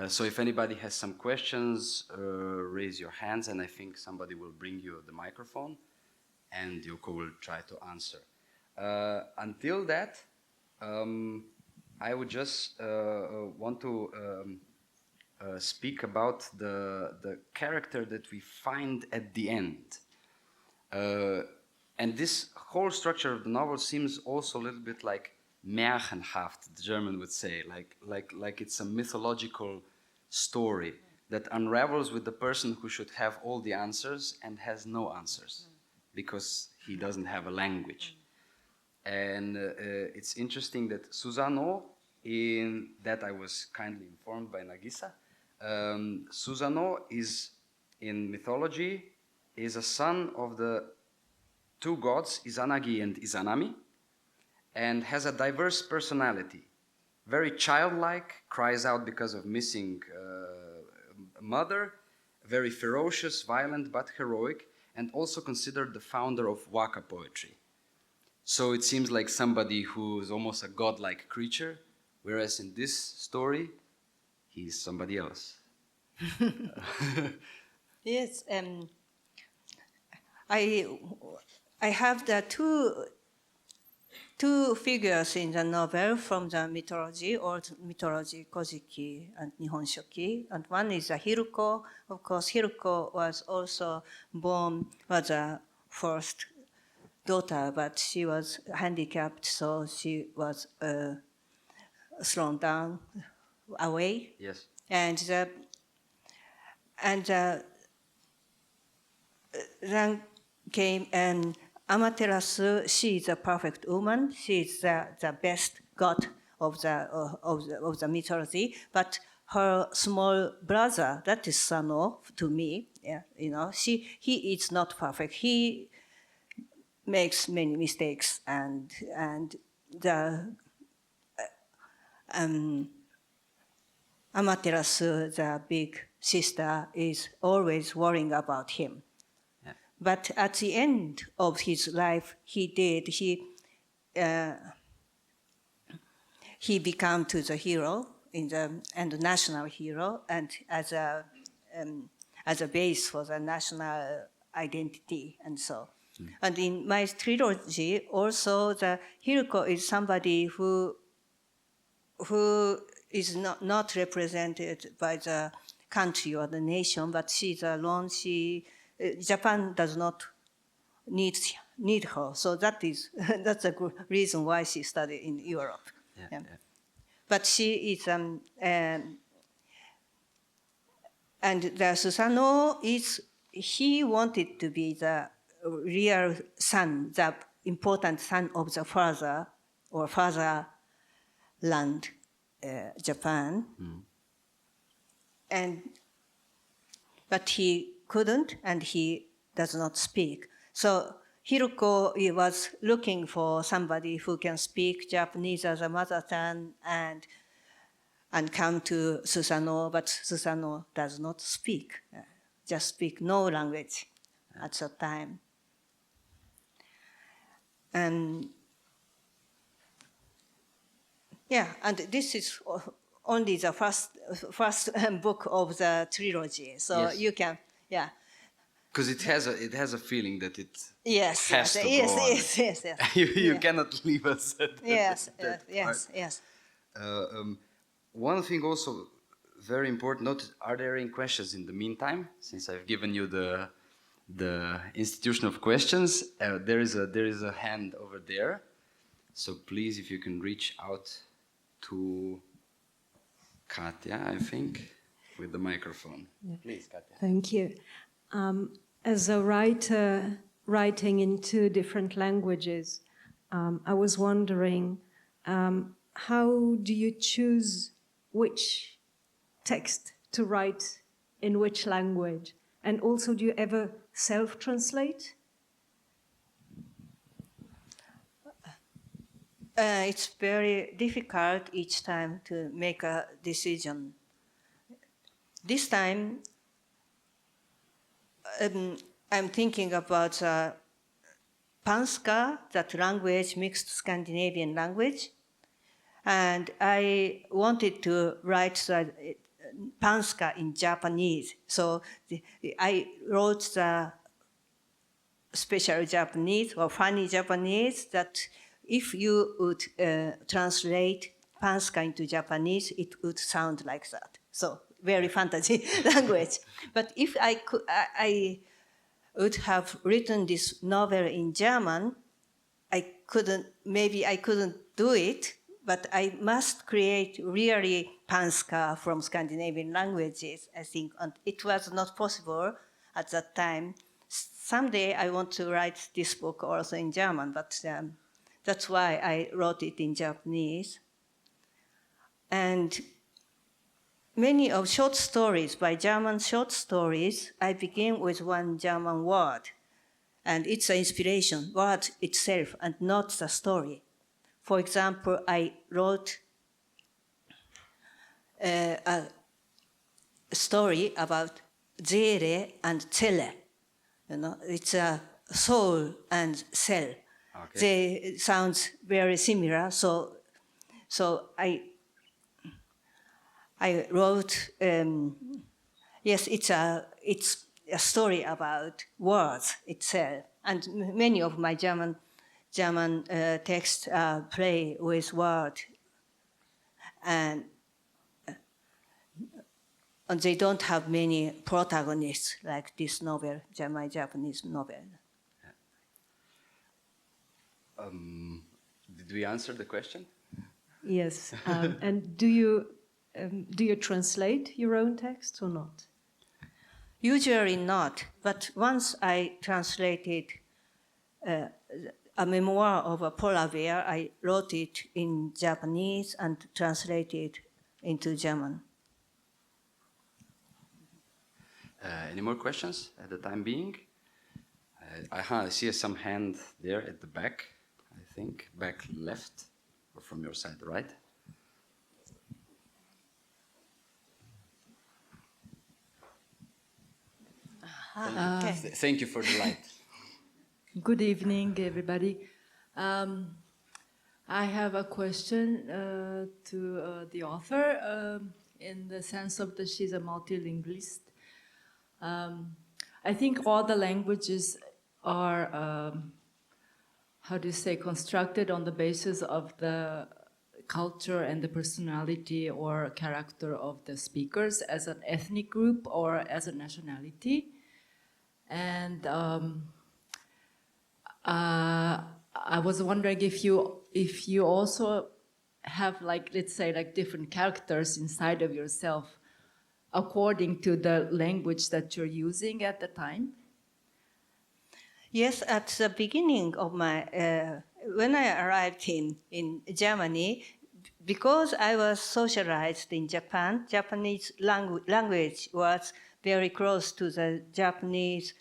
So if anybody has some questions, raise your hands and I think somebody will bring you the microphone and Yoko will try to answer. Until that, I would just want to speak about the character that we find at the end. And this whole structure of the novel seems also a little bit like märchenhaft, the German would say, like it's a mythological story that unravels with the person who should have all the answers and has no answers because he doesn't have a language. And it's interesting that Susanoo, in that I was kindly informed by Nagisa, Susanoo is, in mythology, is a son of the 2 gods, Izanagi and Izanami, and has a diverse personality. Very childlike, cries out because of missing mother, very ferocious, violent, but heroic, and also considered the founder of waka poetry. So it seems like somebody who is almost a godlike creature, whereas in this story, he's somebody else. Yes, I have the two figures in the novel from the mythology, old mythology, Kojiki and Nihon Shoki, and one is Hiruko. Of course, Hiruko was also born as a first daughter, but she was handicapped, so she was thrown down away. Yes. And then came Amaterasu. She is a perfect woman. She is the best god of the mythology. But her small brother, that is Sano to me. Yeah, he is not perfect. He makes many mistakes, and the Amaterasu, the big sister, is always worrying about him. Yeah. But at the end of his life, he became to the hero and the national hero, and as a base for the national identity, and so. And in my trilogy, also the Hiroko is somebody who is not represented by the country or the nation, but she's alone. Japan does not need her, so that's a good reason why she studied in Europe. Yeah. Yeah. Yeah. But she is and the Susanoo he wanted to be the real son, the important son of the father or fatherland, Japan. But he couldn't, and he does not speak. So Hiroko was looking for somebody who can speak Japanese as a mother tongue and come to Susanoo, but Susanoo does not speak, just speak no language at that time. And this is only the first book of the trilogy, so yes. You can, because it has a feeling that it has to go on. Yes. You cannot leave us at yes. One thing also very important. Are there any questions in the meantime? Since I've given you the institution of questions, there is a hand over there. So please, if you can reach out to Katja, I think, with the microphone. Yeah. Please, Katja. Thank you. As a writer writing in 2 different languages, I was wondering, how do you choose which text to write in which language? And also, do you ever self-translate? It's very difficult each time to make a decision. This time, I'm thinking about Panska, that language, mixed Scandinavian language. And I wanted to write the Panska in Japanese. So I wrote the special Japanese or funny Japanese that if you would translate Panska into Japanese, it would sound like that. So very fantasy language. But if I would have written this novel in German, I couldn't do it, but I must create really Panska from Scandinavian languages, I think. And it was not possible at that time. Someday I want to write this book also in German, but that's why I wrote it in Japanese. And many of short stories, by German short stories, I begin with one German word. And it's an inspiration, word itself, and not the story. For example, I wrote a story about Seele and Zelle. It's a soul and cell. Okay. They sounds very similar. So I wrote. It's a story about words itself, and many of my German texts play with words, and they don't have many protagonists like this novel, my Japanese novel. Did we answer the question? Yes. And do you do you translate your own texts or not? Usually not, but once I translated a memoir of a polar bear. I wrote it in Japanese and translated into German. Any more questions at the time being? I see some hand there at the back, I think. Back left, or from your side right. Okay. Thank you for the light. Good evening, everybody. I have a question to the author in the sense of that she's a multilingualist. I think all the languages are, constructed on the basis of the culture and the personality or character of the speakers as an ethnic group or as a nationality. And I was wondering if you also have, like, let's say, like different characters inside of yourself according to the language that you're using at the time. Yes, at the beginning of my, when I arrived in Germany, because I was socialized in Japan, Japanese language was very close to the Japanese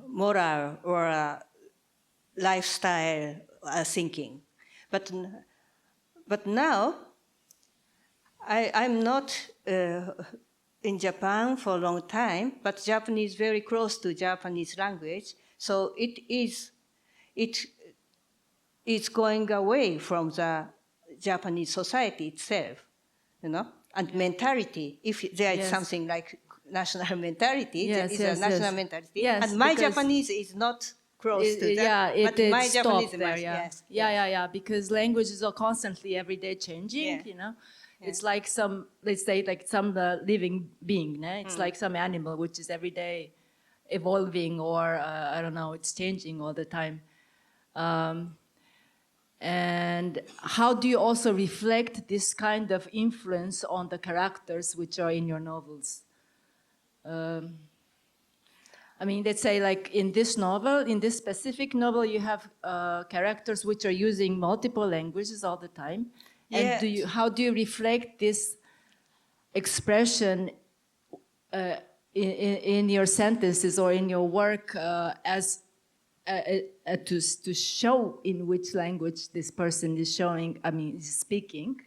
moral or lifestyle thinking. But now, I'm not in Japan for a long time, but Japanese is very close to Japanese language, so it is going away from the Japanese society itself, you know, and mentality. If there is something like national mentality, there is a national mentality, and my Japanese is not close to that. But my Japanese there, yeah, because languages are constantly every day changing, you know. It's like some, let's say, like some living being. It's like some animal which is every day evolving, or I don't know, it's changing all the time. And how do you also reflect this kind of influence on the characters which are in your novels? I mean, let's say, like in this novel, in this specific novel, you have characters which are using multiple languages all the time. And how do you reflect this expression in your sentences or in your work as to show in which language this person is is speaking?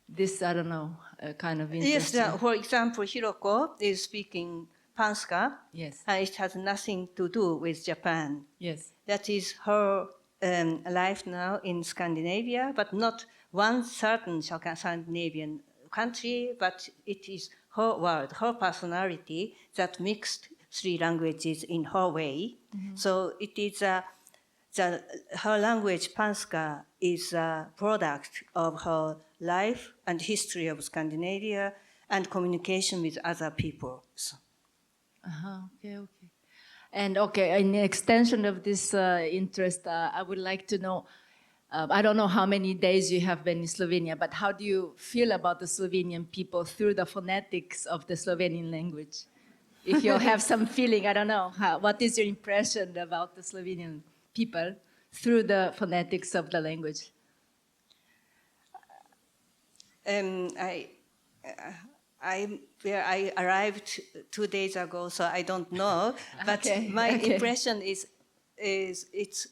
This, I don't know, kind of interesting. Yes, for example, Hiroko is speaking Panska. Yes. And it has nothing to do with Japan. Yes. That is her life now in Scandinavia, but not one certain Scandinavian country, but it is her world, her personality that mixed three languages in her way. Mm-hmm. So it is her language, Panska, is a product of her life and history of Scandinavia and communication with other people. So. Okay. And in extension of this interest, I would like to know, I don't know how many days you have been in Slovenia, but how do you feel about the Slovenian people through the phonetics of the Slovenian language? If you have some feeling, I don't know, what is your impression about the Slovenian people through the phonetics of the language? I arrived 2 days ago, so I don't know. But my impression is it's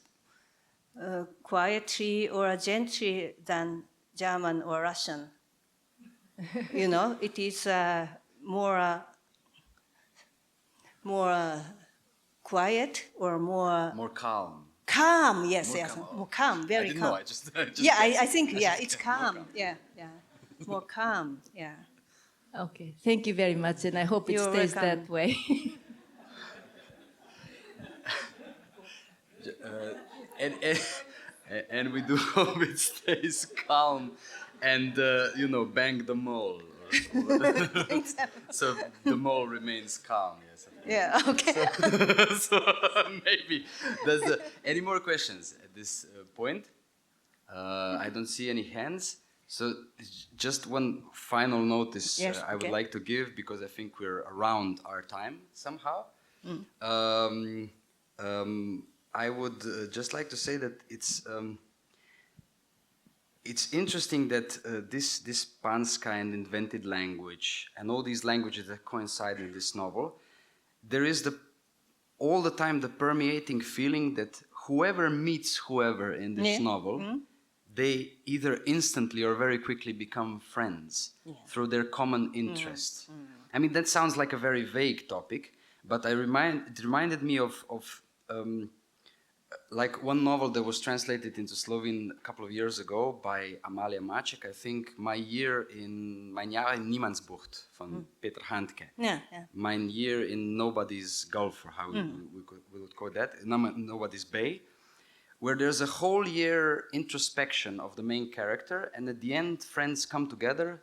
quietly or gently than German or Russian. You know, it is more quiet or more calm. Calm, yes, more calm, very calm. I just I think it's calm. Yeah, more calm. Yeah. Okay, thank you very much, and I hope it stays that way. And we do hope it stays calm and, bang the mole. So the mole remains calm, yes. Yeah, okay. So maybe. Any more questions at this point? I don't see any hands. So just one final notice Yes, I would okay. like to give, because I think we're around our time somehow. I would just like to say that it's interesting that this Panska and invented language and all these languages that coincide in this novel, there is all the time the permeating feeling that whoever meets whoever in this novel, they either instantly or very quickly become friends through their common interest. I mean, that sounds like a very vague topic, but it reminded me of like one novel that was translated into Slovene a couple of years ago by Amalia Maček, I think, Mijn jaar in Niemandsbucht van Peter Handke. Mijn year in Nobody's Gulf, or how we would call that, Nobody's Bay, where there's a whole year introspection of the main character, and at the end friends come together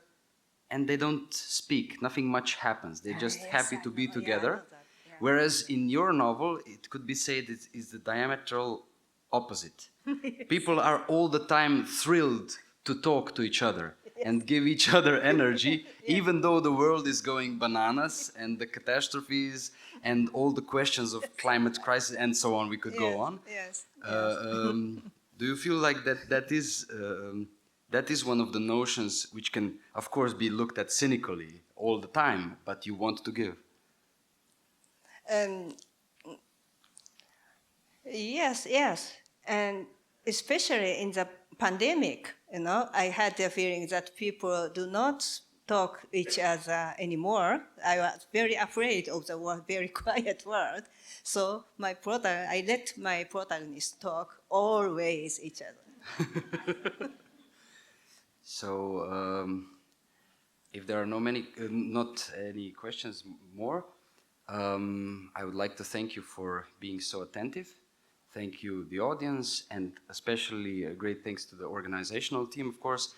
and they don't speak, nothing much happens, they're just happy to be together. Whereas in your novel, it could be said it is the diametral opposite. People are all the time thrilled to talk to each other and give each other energy, even though the world is going bananas and the catastrophes and all the questions of climate crisis and so on, we could go on. Do you feel like that is one of the notions which can, of course, be looked at cynically all the time, but you want to give? Yes, and especially in the pandemic, I had the feeling that people do not talk each other anymore. I was very afraid of the very quiet world. So I let my protagonists talk always each other. So, if there are not any questions more, I would like to thank you for being so attentive. Thank you, the audience, and especially a great thanks to the organizational team, of course,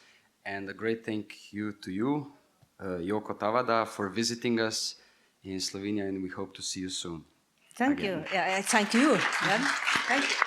and a great thank you to you, Yoko Tawada, for visiting us in Slovenia, and we hope to see you soon. Thank you. Yeah, thank you. Thank you.